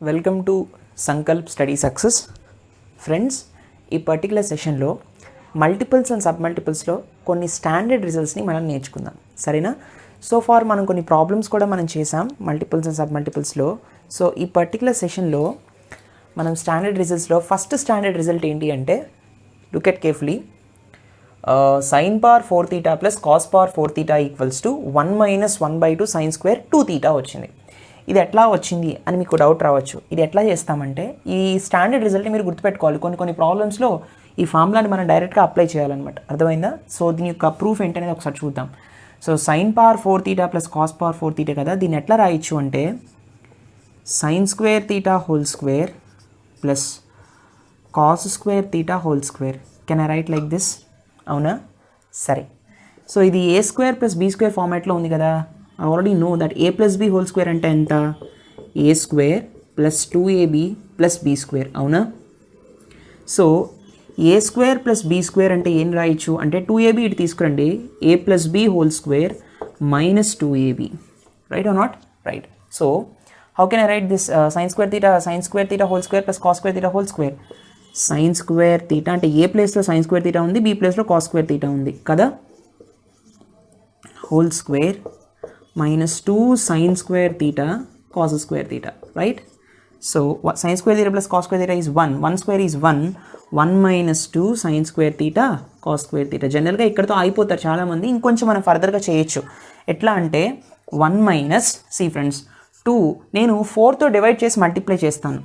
Welcome to Sankalp study success. Friends, ఈ particular సెషన్లో multiples and సబ్మల్టిపుల్స్లో కొన్ని స్టాండర్డ్ రిజల్ట్స్ని మనం నేర్చుకుందాం, సరేనా? సో ఫార్ మనం కొన్ని ప్రాబ్లమ్స్ కూడా మనం చేసాం మల్టిపుల్స్ అండ్ సబ్మల్టిపుల్స్లో. సో ఈ పర్టికులర్ సెషన్లో మనం స్టాండర్డ్ రిజల్ట్స్లో ఫస్ట్ స్టాండర్డ్ రిజల్ట్ ఏంటి అంటే, look at carefully. Sine power 4 θ plus cos power 4 θ equals to 1 - 1/2 sine square 2 θ వచ్చింది. ఇది ఎట్లా వచ్చింది అని మీకు డౌట్ రావచ్చు. ఇది ఎట్లా చేస్తామంటే, ఈ స్టాండర్డ్ రిజల్ట్ని మీరు గుర్తుపెట్టుకోవాలి. కొన్ని ప్రాబ్లమ్స్లో ఈ ఫార్ములాని మనం డైరెక్ట్గా అప్లై చేయాలన్నమాట, అర్థమైందా? సో దీని యొక్క ప్రూఫ్ ఏంటనేది ఒకసారి చూద్దాం. So sine power 4 θ plus cos power 4 θ కదా, దీన్ని ఎట్లా రాయొచ్చు అంటే sine square θ whole square plus cos square θ whole square. Can I write like this? అవునా? సరే. సో ఇది a square plus b square ఫార్మాట్లో ఉంది కదా. I already know that a plus b whole square అంటే ఎంత? a square plus 2ab plus b square, అవునా? So a square plus b square అంటే ఏం రాయొచ్చు అంటే 2ab ఇటు తీసుకురండి, a plus b whole square minus 2ab, right or not? Right. So how can I write this sin square theta whole square plus cos square theta whole square? sin square theta అంటే a ప్లేస్లో sin square theta ఉంది, b ప్లేస్లో cos square theta ఉంది కదా, whole square minus 2 sin square theta cos square theta, right? So what sin square theta plus cos square theta is 1. 1 square is 1. 1 minus 2 sin square theta cos square theta. జనరల్గా ఇక్కడతో అయిపోతారు చాలామంది. ఇంకొంచెం మనం ఫర్దర్గా చేయొచ్చు. ఎట్లా అంటే 1 మైనస్ సి ఫ్రెండ్స్ 2 నేను 4తో డివైడ్ చేసి మల్టిప్లై చేస్తాను.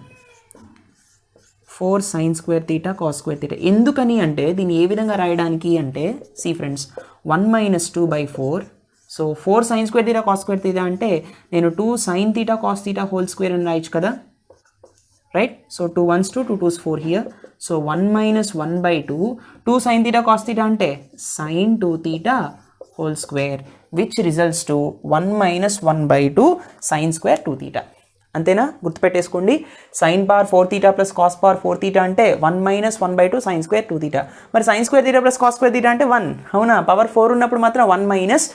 4 sin square theta cos square theta. ఎందుకని అంటే దీన్ని ఏ విధంగా రాయడానికి అంటే, see friends 1 minus 2/4. So 4 sin square theta cos square theta అంటే నేను 2 sin theta cos theta whole square అని రాయొచ్చు కదా, right? So 2 1s 2, 2 2s 4 here. So 1 minus 1/2 2 sin theta cos theta అంటే sin 2 theta whole square, which results to 1 minus 1/2 sin square 2 theta. అంతేనా? గుర్తుపెట్టేసుకోండి. Sine power 4 θ plus cos power 4 θ అంటే 1 minus 1/2 sine square 2 θ. మరి sine square θ plus cos square θ అంటే 1, అవునా? Power 4 ఉన్నప్పుడు మాత్రం 1 minus,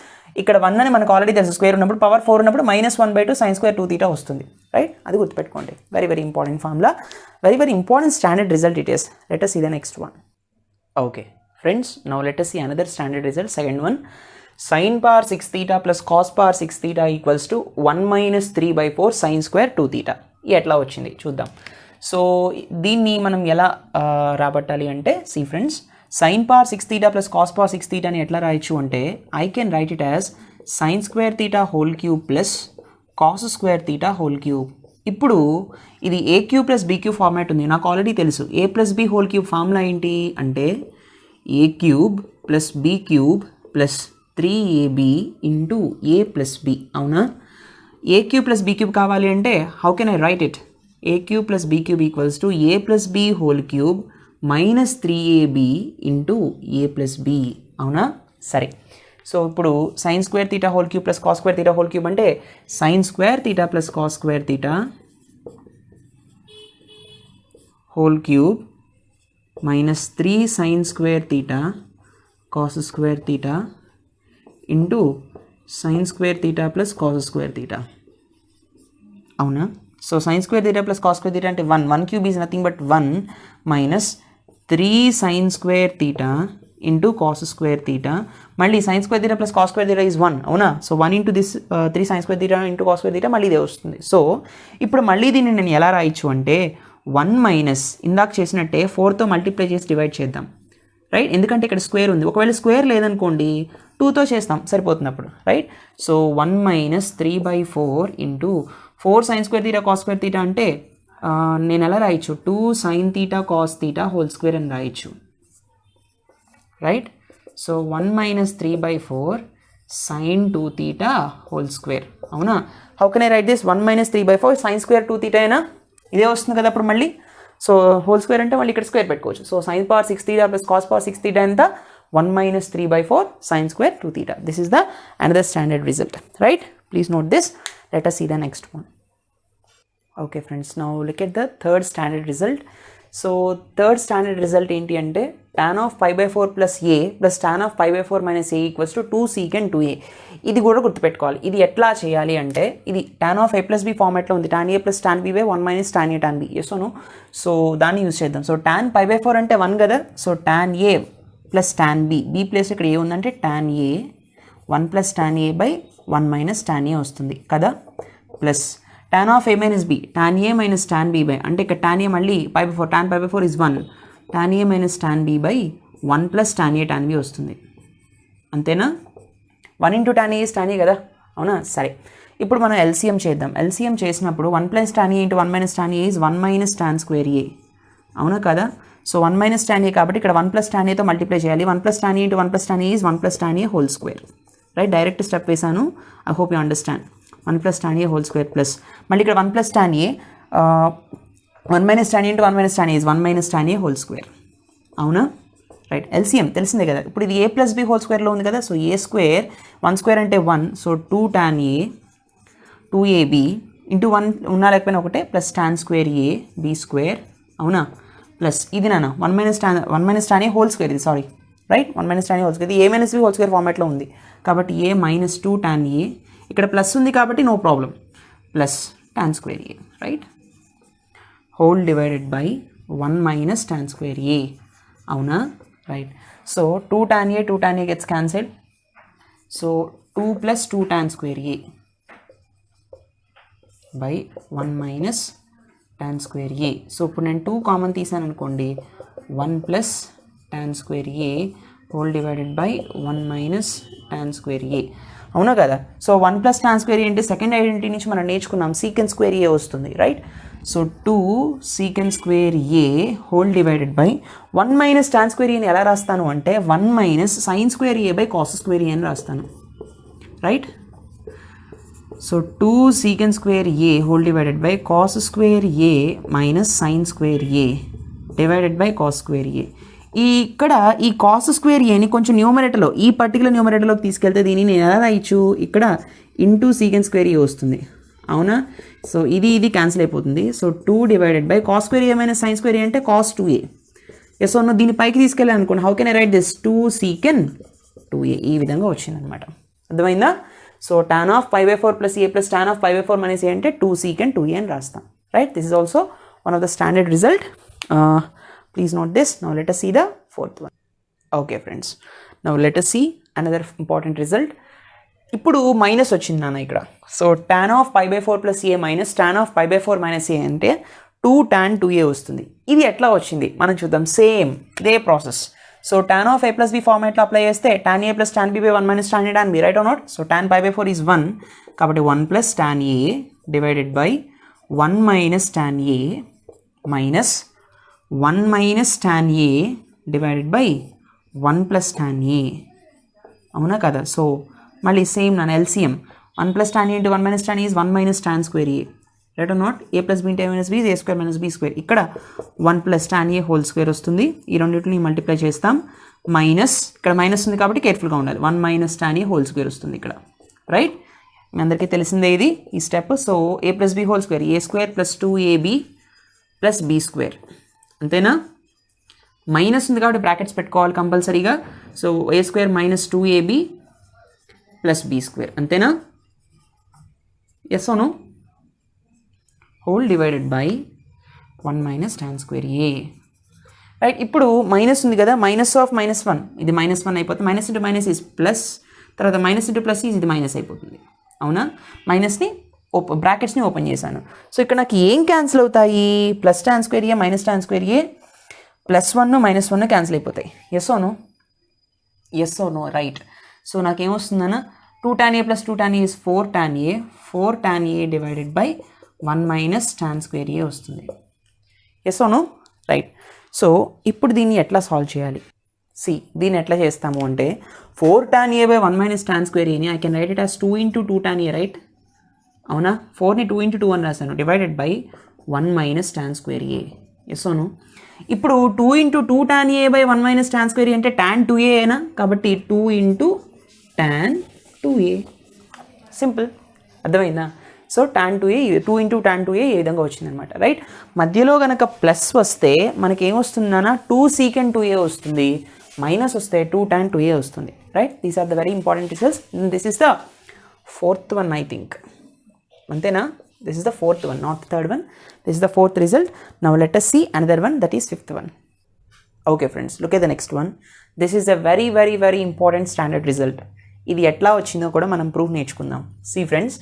ఇక్కడ 1 అని మనకు ఆల్రెడీ తెలుసు, స్క్వేర్ ఉన్నప్పుడు పవర్ 4 ఉన్నప్పుడు -1/2 సైన్ స్క్వేర్ 2 θ వస్తుంది, రైట్? అది గుర్తుపెట్టుకోండి. Very important formula, very important standard result it is. Let us see the next one. Okay friends, now let us see another standard result, second one. sin power 6 θ plus cos power 6 θ equals to 1 minus 3/4 sin square 2 θ. ఎట్లా వచ్చింది చూద్దాం. So దీన్ని మనం ఎలా రాబట్టాలి అంటే, see friends sin power 6 θ plus cos power 6 θ అని ఎట్లా రాయొచ్చు అంటే, I can write it as sin square θ whole cube plus cos square θ whole cube. ఇప్పుడు ఇది a cube plus b cube format ఉంది, నాకు ఆల్రెడీ తెలుసు. A plus b whole cube formula ఏంటి అంటే a cube plus b cube plus 3ab into a plus b, అవునా? A cube plus b cube కావాలి అంటే how can I write it? A cube plus b cube equals to a plus b whole cube minus 3ab into a plus b, అవునా? సరే. So ఇప్పుడు sine square theta whole cube plus cos square theta whole cube అంటే sine square theta plus cos square theta whole cube minus 3 sine square theta cos square theta into sine square theta plus cos square theta, అవునా? So sine square theta plus cos square theta అంటే 1 cube is nothing but 1 minus 3 sine square theta into cos square theta. మళ్ళీ sine square theta plus cos square theta is 1, అవునా? So 1 into this 3 sine square theta into cos square theta మళ్ళీ ఇదే వస్తుంది. So ఇప్పుడు మళ్ళీ దీన్ని నేను ఎలా రాయొచ్చు అంటే 1 మైనస్ ఇందాక చేసినట్టే 4తో మల్టిప్లై చేసి డివైడ్ చేద్దాం, రైట్? ఎందుకంటే ఇక్కడ స్క్వేర్ ఉంది. ఒకవేళ స్క్వేర్ లేదనుకోండి 2తో చేస్తాం, సరిపోతున్నప్పుడు, right? So 1 minus 3/4 into 4 sine square theta cos square theta అంటే నేను ఎలా రాయొచ్చు? 2 sine theta cos theta whole square అని రాయొచ్చు, right? So 1 minus 3/4 sine 2 theta whole square, అవునా? How can I write this? 1 minus 3/4 sine square 2 theta అయినా ఇదే వస్తుంది కదా అప్పుడు మళ్ళీ. సో హోల్ స్క్వేర్ అంటే మళ్ళీ ఇక్కడ స్క్వేర్ పెట్టుకోవచ్చు. So sine power 6 θ plus cos power 6 θ ఎంత? 1 minus 3/4 sin square 2 θ. This is the another standard result, right? Please note this. Let us see the next one. Okay friends, now look at the third standard result. So third standard result ఏంటి అంటే tan of pi by 4 plus a plus tan of pi by 4 minus a equals to 2 secant 2a. ఇది కూడా గుర్తుపెట్టుకోవాలి. ఇది ఎట్లా చేయాలి అంటే ఇది tan of a plus b ఫార్మాట్లో ఉంది. tan a plus tan b by 1 minus tan a tan b. yes or no? So దాన్ని యూజ్ చేద్దాం. సో tan pi by 4 అంటే 1 కదా. So tan a plus tan b, b place ఇక్కడ ఏ ఉందంటే tan a 1 plus tan a by 1 minus tan a వస్తుంది కదా. Plus tan of a minus b, tan a minus tan b by, అంటే ఇక్కడ tan a మళ్ళీ pi by 4, tan pi by 4 is 1, tan a minus tan b by 1 plus tan a tan b వస్తుంది. అంతేనా? 1 into tan a is tan a కదా, అవునా? సరే, ఇప్పుడు మనం LCM చేద్దాం. LCM చేసినప్పుడు 1 plus tan a into 1 minus tan a is 1 minus tan square a, అవునా కదా. సో 1 minus tan a కాబట్టి ఇక్కడ 1 plus tan a తో మల్టిప్లై చేయాలి. 1 plus tan a into 1 plus tan a is 1 plus tan a whole square, right? Direct step వేసాను. I hope you understand. 1 plus tan a whole square plus మళ్ళీ ఇక్కడ 1 plus tan a 1 minus tan a into 1 minus tan a is 1 minus tan a whole square, అవునా? Right, LCM తెలిసిందే కదా. ఇప్పుడు ఇది a plus b whole స్క్వేర్లో ఉంది కదా. So ఏ square 1 square అంటే 1, so 2 tan a 2ab into 1 ఉన్నా లేకపోయినా ఒకటే plus tan square a b square, అవునా? ప్లస్ ఇది నాన్న 1 minus tan a whole square, ఇది sorry right, 1 minus tan a whole square, ఇది a minus b whole square ఫార్మాట్లో ఉంది కాబట్టి a minus 2 tan a, ఇక్కడ ప్లస్ ఉంది కాబట్టి no problem, plus tan square a, right, whole divided by 1 minus tan square a, అవునా? Right, so 2 tan a gets cancelled. So 2 plus 2 tan square a by 1 minus tan square a. So ఇప్పుడు నేను 2 common తీసాను అనుకోండి, 1 plus tan square a whole divided by 1 minus tan square a, అవునా కదా. So 1 plus tan square a అంటే second identity నుంచి మనం నేర్చుకున్నాం, secant square a వస్తుంది, right. So 2 secant square a whole divided by 1 minus tan square a ని ఎలా రాస్తాను అంటే 1 minus sin square a by cos square a అని రాస్తాను, right. So 2 secant square a whole divided by cos square a minus sin square a divided by cos square a. ఇక్కడ ఈ cos square aని కొంచెం న్యూమరేటర్లో, ఈ పర్టికులర్ న్యూమరేటర్లోకి తీసుకెళ్తే దీన్ని నేను ఎలా రాయచ్చు, ఇక్కడ ఇంటూ secant square a వస్తుంది, అవునా. సో ఇది క్యాన్సిల్ అయిపోతుంది. So 2 divided by cos square a minus sin square a అంటే cos 2a. ఎస్ సో దీన్ని పైకి తీసుకెళ్ళాను అనుకోండి, how can I write this 2 secant 2a, ఈ విధంగా వచ్చింది అనమాట. అర్థమైందా? So tan of pi by 4 plus a plus tan of pi by 4 minus a అంటే 2 secant 2a అని రాస్తాం, right. This is also one of the standard result. Please note this. Now let us see the fourth one. Okay friends, now let us see another important result. ఇప్పుడు minus వచ్చింది నాన్న ఇక్కడ. So tan of pi by 4 plus a minus tan of pi by 4 minus a అంటే 2 tan 2a వస్తుంది. ఇది ఎట్లా వచ్చింది మనం చూద్దాం. సేమ్ ఇదే process. So tan of a plus b ఫార్మాట్లో అప్లై చేస్తే tan a plus tan b by 1 minus tan a tan b, right are not. So tan pi by 4 is 1 కాబట్టి 1 plus tan a divided by 1 minus tan a minus 1 minus tan a divided by 1 plus tan a, అవునా కదా. So మళ్ళీ same నా LCM 1 plus tan a into 1 minus tan a is 1 minus tan square a, right are not. a plus b into a minus b is a square minus b square. ఇక్కడ 1 plus tan a whole square వస్తుంది. ఈ రెండింటిని multiply చేస్తాం, minus ఇక్కడ minus ఉంది కాబట్టి కేర్ఫుల్గా ఉండాలి, 1 minus tan a whole square వస్తుంది ఇక్కడ, రైట్. మీ అందరికీ తెలిసిందే ఇది ఈ step. So a plus b whole square, a square plus 2ab plus b square, అంతేనా. మైనస్ ఉంది కాబట్టి బ్రాకెట్స్ పెట్టుకోవాలి కంపల్సరీగా. So a square minus 2ab plus b square, అంతేనా. Yes or no. Whole divided by 1 minus tan square a, right. ఇప్పుడు minus ఉంది కదా, minus of -1 ఇది -1 అయిపోతుంది. Minus into minus is plus, తర్వాత మైనస్ ఇంటూ ప్లస్ ఈజ్ ఇది minus అయిపోతుంది, అవునా. మైనస్ని బ్రాకెట్స్ని ఓపెన్ చేశాను. సో ఇక్కడ నాకు ఏం క్యాన్సిల్ అవుతాయి, plus tan square a minus tan square a, +1 -1 cancel అయిపోతాయి. Yes or no. Yes or no, right. So నాకేమొస్తుందన్న 2 tan a plus 2 tan a is 4 tan a, 4 tan a divided by 1 minus tan square a వస్తుంది. Yes or no, right. So ఇప్పుడు దీన్ని ఎట్లా solve చేయాలి, దీన్ని ఎట్లా చేస్తాము అంటే 4 tan a by 1 minus tan square a ని I can write it as 2 into 2 tan a, right, అవునా. 4ని 2 into 2 అని రాశాను, divided by 1 minus tan square a. Yes or no. ఇప్పుడు 2 into 2 tan a by 1 minus tan square a అంటే tan 2a అయినా, కాబట్టి 2 into tan 2a. Simple, అర్థమైందా. So tan 2a 2 into tan 2a ఈ విధంగా వచ్చిందనమాట, రైట్. మధ్యలో కనుక ప్లస్ వస్తే మనకి ఏమొస్తుందన్నా 2 secant 2a వస్తుంది, మైనస్ వస్తే 2 tan 2a వస్తుంది, right. These are the very important results. This is the fourth one I think, అంతేనా? This is the fourth one, not the third one. This is the fourth result. Now let us see another one, that is fifth one. Okay friends, look at the next one. This is a very very very important standard result. ఇది ఎట్లా వచ్చిందో కూడా మనం proof నేర్చుకుందాం. See friends,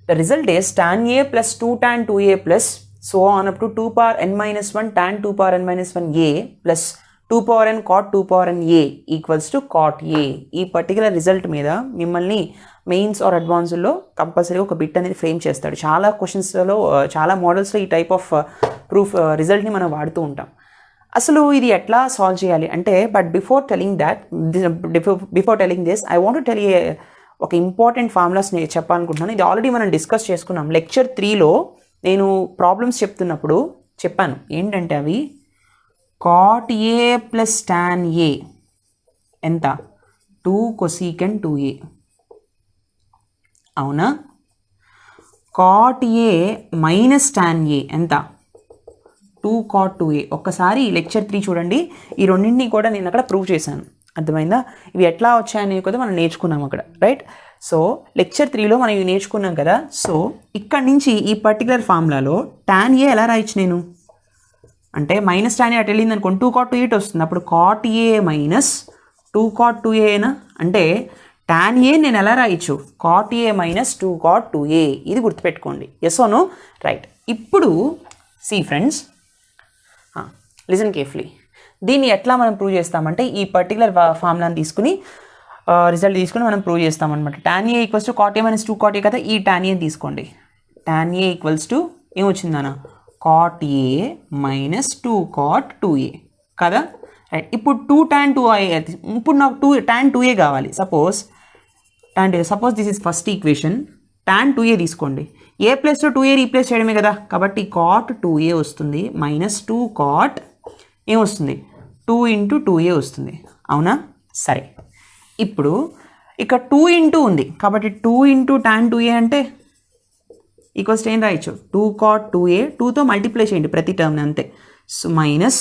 the result is tan a plus 2 tan 2a plus so on up to 2 power n minus 1 tan 2 power n minus 1 a plus 2 power n cot 2 power n a equals to cot a. ఈ particular result మీద మిమ్మల్ని mains are అడ్వాన్స్లో compulsory ఒక bit అనేది frame చేస్తాడు. చాలా క్వశ్చన్స్లో చాలా మోడల్స్లో ఈ type of proof రిజల్ట్ని మనం వాడుతూ ఉంటాం. అసలు ఇది ఎట్లా సాల్వ్ చేయాలి అంటే, but before telling this I want to tell you ఒక ఇంపార్టెంట్ ఫార్ములాస్ చెప్పాలనుకుంటున్నాను. ఇది ఆల్రెడీ మనం డిస్కస్ చేసుకున్నాం. లెక్చర్ 3లో నేను ప్రాబ్లమ్స్ చెప్తున్నప్పుడు చెప్పాను. ఏంటంటే అవి cot a plus tan a ఎంత 2 cosecant 2a, అవునా? cot a minus tan a ఎంత 2 cot 2a. ఒక్కసారి లెక్చర్ 3 చూడండి. ఈ రెండింటిని కూడా నేను అక్కడ ప్రూవ్ చేశాను, అర్థమైందా? ఇవి ఎట్లా వచ్చాయనేవి కూడా మనం నేర్చుకున్నాం అక్కడ, రైట్. సో లెక్చర్ 3లో మనం ఇవి నేర్చుకున్నాం కదా. సో ఇక్కడ నుంచి ఈ పర్టికులర్ ఫార్ములాలో tan a ఎలా రాయొచ్చు నేను అంటే, మైనస్ tan a అటు వెళ్ళింది అనుకోండి 2 cot 2a వస్తుంది. అప్పుడు cot a minus 2 cot 2a అంటే tan a నేను ఎలా రాయొచ్చు cot a minus 2 cot 2a. ఇది గుర్తుపెట్టుకోండి. Yes or no? రైట్. ఇప్పుడు సి ఫ్రెండ్స్, లిసన్ కేర్ఫుల్లీ. దీన్ని ఎట్లా మనం ప్రూవ్ చేస్తామంటే, ఈ పర్టికులర్ ఫార్ములాని తీసుకుని రిజల్ట్ తీసుకుని మనం ప్రూవ్ చేస్తామన్నమాట. tan a equals to cot a minus 2 cot a కదా. ఈ tan a తీసుకోండి. tan a ఈక్వల్స్ టు ఏమొచ్చిందన్న cot a minus 2 cot 2a కదా, రైట్. ఇప్పుడు 2 tan 2a, ఇప్పుడు నాకు 2 tan 2a కావాలి. Suppose this is first equation. tan 2a తీసుకోండి. a ప్లస్లో 2a రీప్లేస్ చేయడమే కదా, కాబట్టి cot 2a వస్తుంది మైనస్ 2 cot ఏమొస్తుంది 2 ఇంటూ 2a వస్తుంది, అవునా? సరే, ఇప్పుడు ఇక్కడ 2 ఇంటూ ఉంది కాబట్టి 2 ఇంటూ tan 2a అంటే ఈక్వల్స్ ఏం రాయొచ్చు 2 cot 2a. 2తో మల్టిప్లై చేయండి ప్రతి టర్మ్ని, అంతే. So minus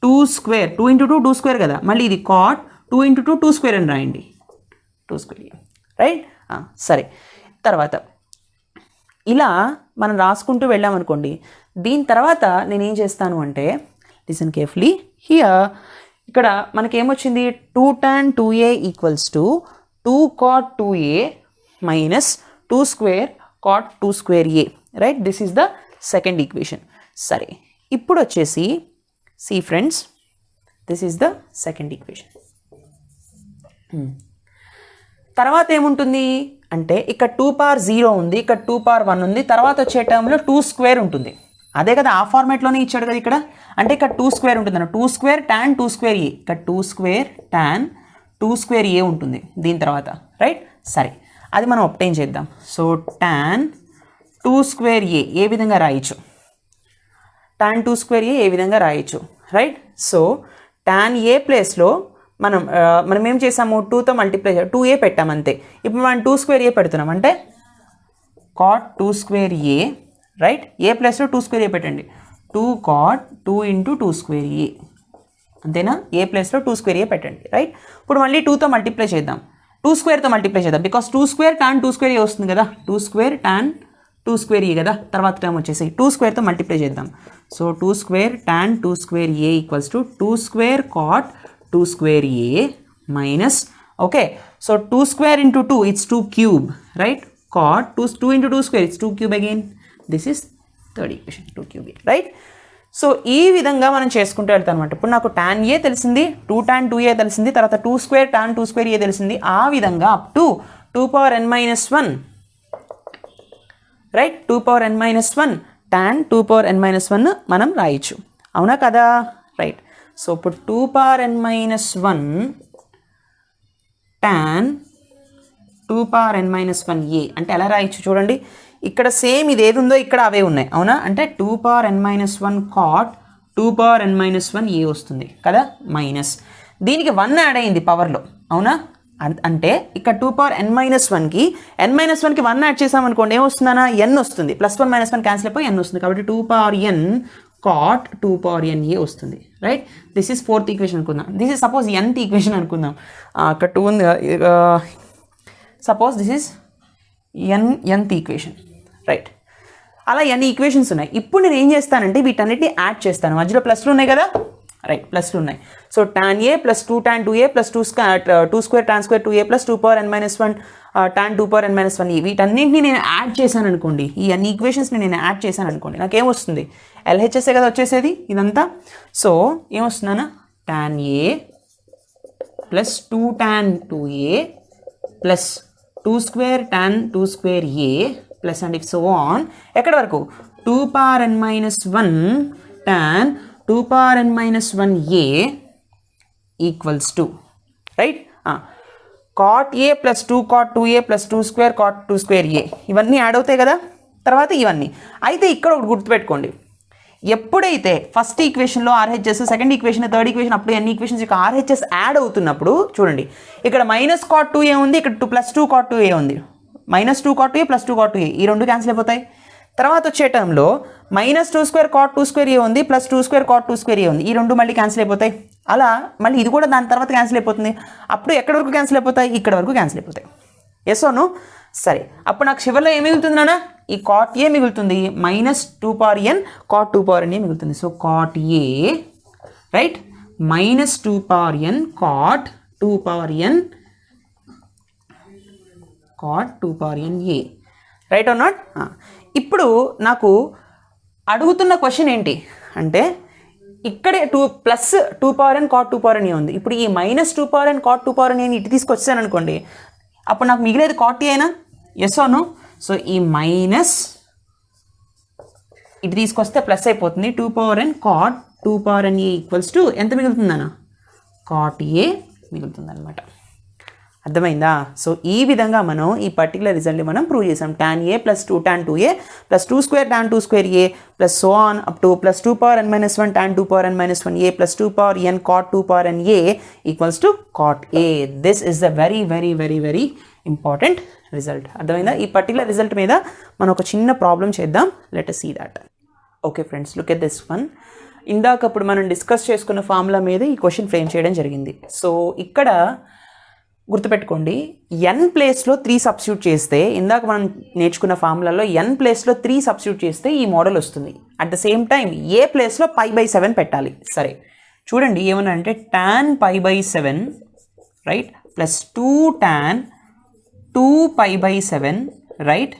2 square, 2 into 2 2 square కదా, మళ్ళీ ఇది cot 2 ఇంటూ 2 2 స్క్వేర్ అని రాయండి, 2 స్క్వేర్, రైట్. సరే, తర్వాత ఇలా మనం రాసుకుంటూ వెళ్ళామనుకోండి. దీని తర్వాత నేనేం చేస్తాను అంటే, లిసన్ కేర్ఫుల్లీ హియర్, ఇక్కడ మనకేమొచ్చింది 2 tan 2a equals to 2 cot 2a minus 2 square cot 2 square a, right. This is the second equation. సరే, ఇప్పుడు వచ్చేసి see friends, this is the second equation. తర్వాత ఏముంటుంది అంటే, ఇక్కడ 2 power 0 ఉంది, ఇక్కడ 2 power 1 ఉంది, తర్వాత వచ్చే టర్మ్లో 2 స్క్వేర్ ఉంటుంది. అదే కదా, ఆ ఫార్మేట్లోనే ఇచ్చాడు కదా ఇక్కడ. అంటే ఇక్కడ 2 స్క్వేర్ ఉంటుంది అన్న, 2 స్క్వేర్ tan 2 స్క్వేర్ a, ఇక్కడ 2 స్క్వేర్ tan 2 స్క్వేర్ a ఉంటుంది దీని తర్వాత, రైట్. సరే, అది మనం ఒబ్టైన్ చేద్దాం. సో tan 2 స్క్వేర్ a ఏ విధంగా రాయొచ్చు, tan 2 స్క్వేర్ a ఏ విధంగా రాయొచ్చు, రైట్. సో tan a ప్లేస్లో మనం ఏం చేసాము 2తో మల్టిప్లై 2a పెట్టాము అంతే. ఇప్పుడు మనం 2 స్క్వేర్ a పెడుతున్నాం అంటే cot 2 square a, right. a ప్లస్లో 2 స్క్వేర్ a పెట్టండి, 2 cot 2 ఇంటూ 2 స్క్వేర్ a, అంతేనా. a ప్లస్లో 2 స్క్వేర్ a పెట్టండి, రైట్. ఇప్పుడు మళ్ళీ 2తో మల్టిప్లై చేద్దాం, 2 స్క్వేర్తో మల్టిప్లై చేద్దాం, because 2 square tan 2 square a వస్తుంది కదా, 2 స్క్వేర్ tan 2 స్క్వేర్ a కదా. తర్వాత టర్మ్ వచ్చేసి 2 స్క్వేర్తో మల్టిప్లై చేద్దాం. So 2 square tan 2 square a equals to 2 square cot 2 square a minus, okay. So 2 square into 2 it's 2 cube, right. cot 2 into 2 square it's 2 cube again. This is third equation, 2 cube a, right. So ఈ విధంగా మనం చేసుకుంటూ వెళ్తాం అనమాట. ఇప్పుడు నాకు tan a తెలిసింది, 2 tan 2a తెలిసింది, తర్వాత 2 స్క్వేర్ tan 2 స్క్వేర్ a తెలిసింది. ఆ విధంగా up to 2 power n minus 1, right. 2 power n minus 1 tan 2 power n minus 1 మనం రాయొచ్చు, అవునా కదా, రైట్. సో ఇప్పుడు 2 power n minus 1 tan 2 power n minus 1a అంటే ఎలా రాయొచ్చు చూడండి. ఇక్కడ సేమ్ ఇది ఏది ఉందో ఇక్కడ అవే ఉన్నాయి, అవునా. అంటే 2 power n minus 1 cot 2 power n minus 1a వస్తుంది కదా, మైనస్ దీనికి 1 యాడ్ అయింది పవర్లో, అవునా. అంటే ఇక్కడ 2 power n minus 1కి n-1కి 1 యాడ్ చేసామనుకోండి ఏమొస్తుందన్నా n వస్తుంది, +1 - 1 క్యాన్సిల్ అయిపోయి n వస్తుంది, కాబట్టి 2 power n cot 2 power n a వస్తుంది, right. This is 4th equation అనుకుందాం. This is suppose nth equation అనుకుందాం. అక్కడ 2 ఉంది, suppose this is nth equation, right. అలా n ఈక్వేషన్స్ ఉన్నాయి. ఇప్పుడు నేను ఏం చేస్తానంటే వీటన్నిటిని యాడ్ చేస్తాను. మధ్యలో ప్లస్లు ఉన్నాయి కదా, రైట్, ప్లస్లు ఉన్నాయి. So tan a + 2 tan 2a + 2 square tan square 2a + 2 power n - 1 tan 2 power n - 1 వీటన్నింటినీ నేను యాడ్ చేశాను అనుకోండి, ఈ అన్ని ఈక్వేషన్స్ని నేను యాడ్ చేశాను అనుకోండి, నాకేమొస్తుంది, LHS కదా వచ్చేసేది ఇదంతా. సో ఏమొస్తుందన్నా, tan a + 2 tan 2a + 2 square tan 2 square a plus and if so on ఎక్కడి వరకు 2 power n - 1 tan 2 power n - 1 a equals to, right, cot a + 2 cot 2a + 2 square cot 2 square a ఇవన్నీ add అవుతాయి కదా. తర్వాత ఇవన్నీ అయితే ఇక్కడ ఒకటి గుర్తుపెట్టుకోండి, ఎప్పుడైతే ఫస్ట్ ఈక్వేషన్లో RHS, second equation, third equation, అప్పుడు ఎన్ని ఈక్వేషన్స్ యొక్క RHS యాడ్ అవుతున్నప్పుడు చూడండి, ఇక్కడ -cot 2a ఉంది, ఇక్కడ +2 cot 2a ఉంది, -2 cot 2a + 2 cot 2a ఈ రెండు క్యాన్సిల్ అయిపోతాయి. తర్వాత వచ్చే టర్మ్లో -2 square cot 2 square a ఉంది, +2 square cot 2 square a ఉంది, ఈ రెండు మళ్ళీ క్యాన్సిల్ అయిపోతాయి. అలా మళ్ళీ ఇది కూడా దాని తర్వాత క్యాన్సిల్ అయిపోతుంది. అప్పుడు ఎక్కడి వరకు క్యాన్సిల్ అయిపోతాయి, ఇక్కడ వరకు క్యాన్సిల్ అయిపోతాయి. Yes or no? సరే, అప్పుడు నాకు చివరిలో ఏం మిగులుతుంది నాన్న, ఈ cot a మిగులుతుంది, -2 power n cot 2 power n మిగులుతుంది. So cot a, right, -2 power n cot 2 power n cot 2 power n a, right are not? ఇప్పుడు నాకు అడుగుతున్న క్వశ్చన్ ఏంటి అంటే, ఇక్కడే 2 power n cot 2 power n a ఉంది. ఇప్పుడు ఈ -2 power n cot 2 power n a ఇటు తీసుకొచ్చాను అనుకోండి, అప్పుడు నాకు మిగిలేదు cot a అయినా, ఎస్ ఆర్ నో? సో ఈ మైనస్ ఇటు తీసుకొస్తే ప్లస్ అయిపోతుంది, 2 power n cot 2 power n a equals to ఎంత మిగులుతుందన్న, cot a మిగులుతుంది అనమాట. అర్థమైందా? సో ఈ విధంగా మనం ఈ పర్టికులర్ రిజల్ట్ని మనం ప్రూవ్ చేసాం. tan a + 2 tan 2a + 2 square tan 2 square a + so on up to +2 power n - 1 tan 2 power n - 1 a + 2 power n cot 2 power n a equals to cot a. This is the very very very very important result. అర్థమైందా? ఈ particular result మీద మనం ఒక చిన్న problem చేద్దాం. Let us see that. Okay friends, look at this one. ఇందాకప్పుడు మనం discuss చేసుకున్న ఫార్ములా మీద ఈ క్వశ్చన్ ఫ్రేమ్ చేయడం జరిగింది. సో ఇక్కడ గుర్తుపెట్టుకోండి, n ప్లేస్లో 3 సబ్స్టిట్యూట్ చేస్తే, ఇందాక మనం నేర్చుకున్న ఫార్ములాలో n ప్లేస్లో 3 సబ్స్టిట్యూట్ చేస్తే ఈ మోడల్ వస్తుంది. At the same time A ప్లేస్లో π/7 పెట్టాలి. సరే చూడండి ఏమన్నా అంటే tan π/7, right, plus 2 tan 2π/7, right,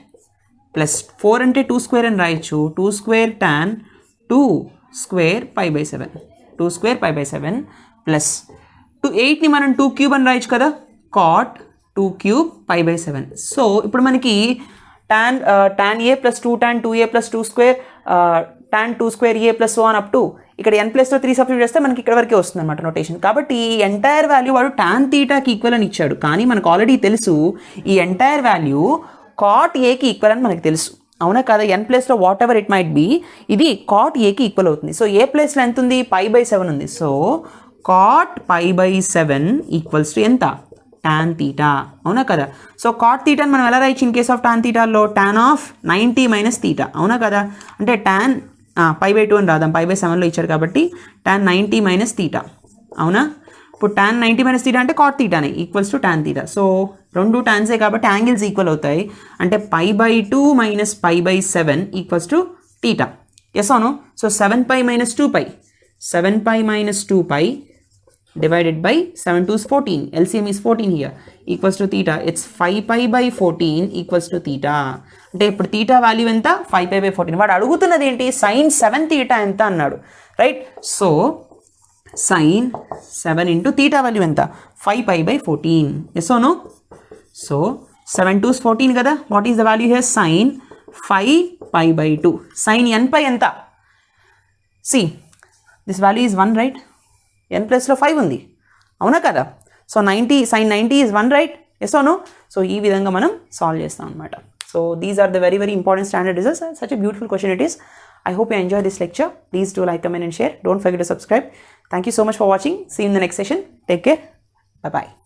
plus 4 అంటే 2 square అని రాయొచ్చు, 2 square tan 2 square π/7, 2 square π/7 plus 8ని మనం 2 cube అని రాయొచ్చు కదా, cot 2 cube π/7. సో ఇప్పుడు మనకి tan a + 2 tan 2a + 2 square tan 2 square a + so on up to ఇక్కడ n ప్లేస్లో 3 సబ్స్టిట్యూట్ చేస్తే మనకి ఇక్కడ వరకే వస్తుంది అనమాట నోటేషన్. కాబట్టి ఈ ఎంటైర్ వాల్యూ వాడు tan θకి ఈక్వల్ అని ఇచ్చాడు, కానీ మనకు ఆల్రెడీ తెలుసు ఈ ఎంటైర్ వాల్యూ cot aకి ఈక్వల్ అని మనకు తెలుసు, అవునా కదా? n ప్లేస్లో what ever it might be, ఇది cot aకి ఈక్వల్ అవుతుంది. సో ఏ ప్లేస్లో ఎంత ఉంది, π/7 ఉంది. సో cot π/7 ఈక్వల్స్ టు ఎంత, tan θ, అవునా కదా? సో cot θ అని మనం ఎలా రాయొచ్చు in case of tan θలో, tan of 90 - θ, అవునా కదా? అంటే tan π/2 అని రాద్దాం, π/7లో ఇచ్చారు కాబట్టి tan 90 - θ, అవునా? ఇప్పుడు tan 90 - θ అంటే cot θనే ఈక్వల్స్ టు tan θ. సో రెండు టాన్సే కాబట్టి యాంగిల్స్ ఈక్వల్ అవుతాయి, అంటే π/2 - π/7 ఈక్వల్స్ టు θ. ఎస్ అవును? So 7π - 2π, 7π - 2π divided by 7 2s 14, LCM is 14 here, equals to theta. It's 5π/14 equals to theta. అంటే ఇప్పుడు theta వాల్యూ ఎంత, 5π/14. వాడు అడుగుతున్నది ఏంటి, sin 7 theta ఎంత అన్నాడు, right? So sin 7 into theta value ఎంత, 5π/14. Yes or no? So 7 2s 14 కదా, what is the value here, sin 5π/2. sin nπ ఎంత, see this value is 1, right? n ప్లస్లో 5 ఉంది, అవునా కదా? So 90 sin 90 is 1, right? Yes or no? So ఈ విధంగా మనం సాల్వ్ చేస్తాం అనమాట. So these are the very very important standard results. Such a beautiful question it is. I hope you enjoy this lecture. Please do like, comment and share. Don't forget to subscribe. Thank you so much for watching. See you in the next session. Take care. Bye-bye.